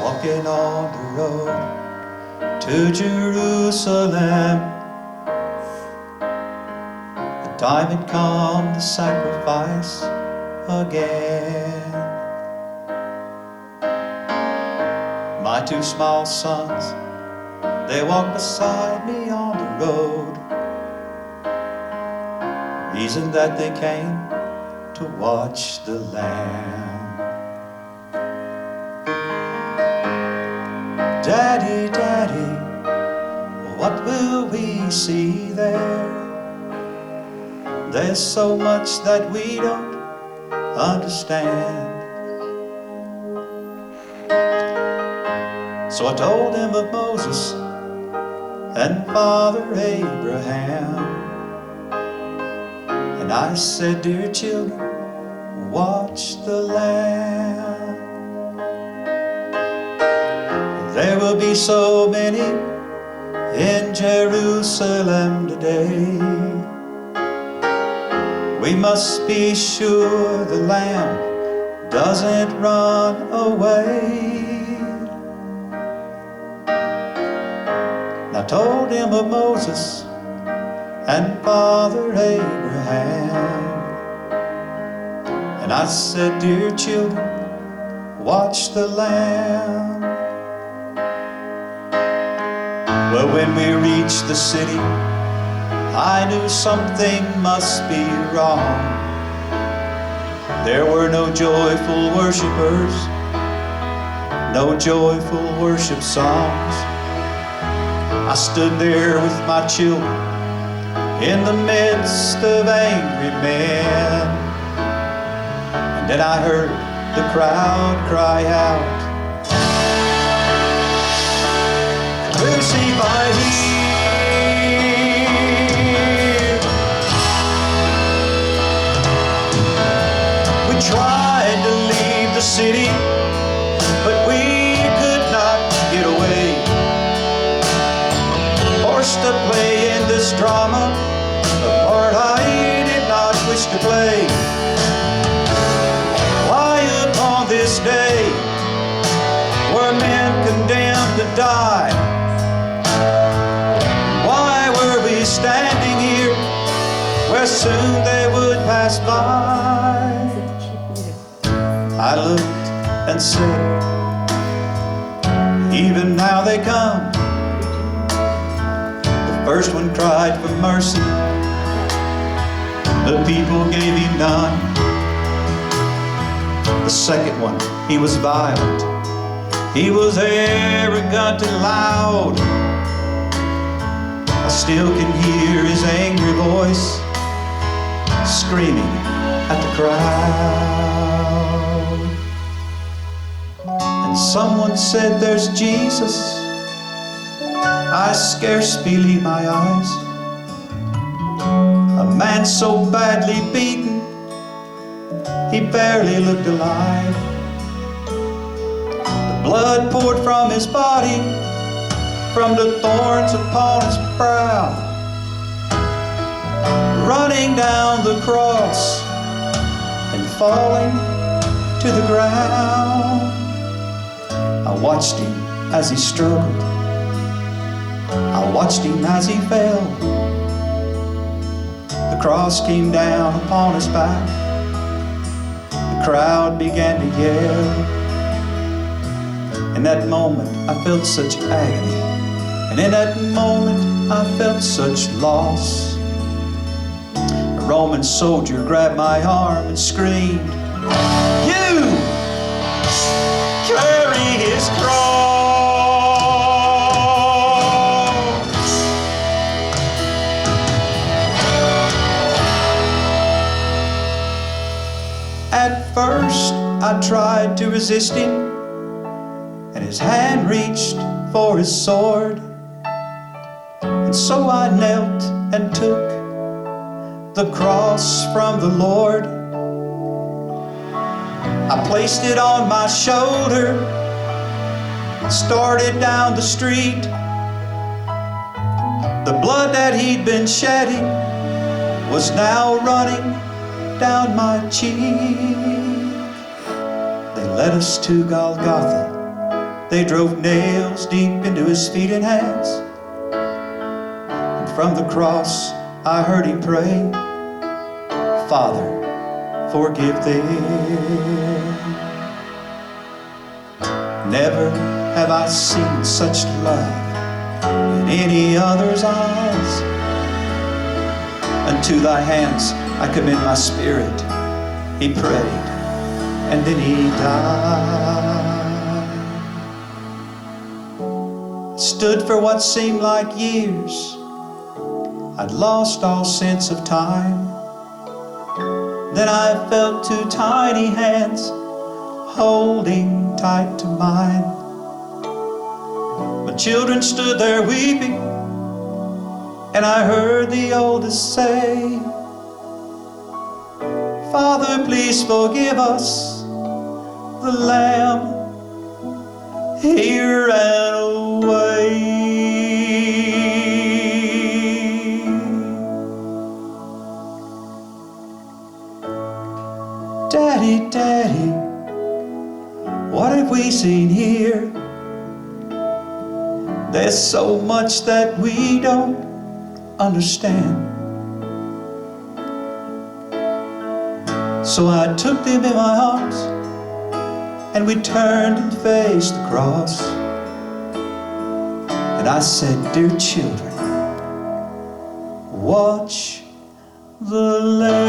walking on the road to Jerusalem. The time had come to sacrifice again. My two small sons, they walked beside me on the road, reason that they came to watch the Lamb. Daddy, Daddy, what will we see there? There's so much that we don't understand. So I told him of Moses and Father Abraham, and I said, dear children, watch the Lamb. There will be so many in Jerusalem today. We must be sure the Lamb doesn't run away. I told him of Moses and Father Abraham, and I said, dear children, watch the Lamb. Well, when we reached the city, I knew something must be wrong. There were no joyful worshipers, no joyful worship songs. I stood there with my children in the midst of angry men, and then I heard the crowd cry out, crucify him. We tried to leave the city, but we could not get away. Forced to play in this drama, the part I did not wish to play. Why upon this day were men condemned to die? Why were we standing here where soon they would pass by? I looked and said, even now they come. First one cried for mercy, the people gave him none. The second one, he was violent, he was arrogant and loud. I still can hear his angry voice screaming at the crowd. And someone said, there's Jesus. I scarce believe my eyes. A man so badly beaten, he barely looked alive. The blood poured from his body, from the thorns upon his brow, running down the cross and falling to the ground. I watched him as he struggled, I watched him as he fell. The cross came down upon his back. The crowd began to yell. In that moment I felt such agony, and in that moment I felt such loss. A Roman soldier grabbed my arm and screamed, you carry his cross. At first I tried to resist him, and his hand reached for his sword. And so I knelt and took the cross from the Lord. I placed it on my shoulder, started down the street. The blood that he'd been shedding was now running down my cheek. They led us to Golgotha, They drove nails deep into his feet and hands. And from the cross I heard him pray, Father, forgive them. Never have I seen such love in any other's eyes. Unto thy hands I commend my spirit, he prayed, and then he died. Stood for what seemed like years. I'd lost all sense of time. Then I felt two tiny hands holding tight to mine. My children stood there weeping, and I heard the oldest say, Father, please forgive us. The lamb, he ran away. Daddy, Daddy, what have we seen here? There's so much that we don't understand. So I took them in my arms, and we turned and faced the cross. And I said, dear children, watch the Lamb.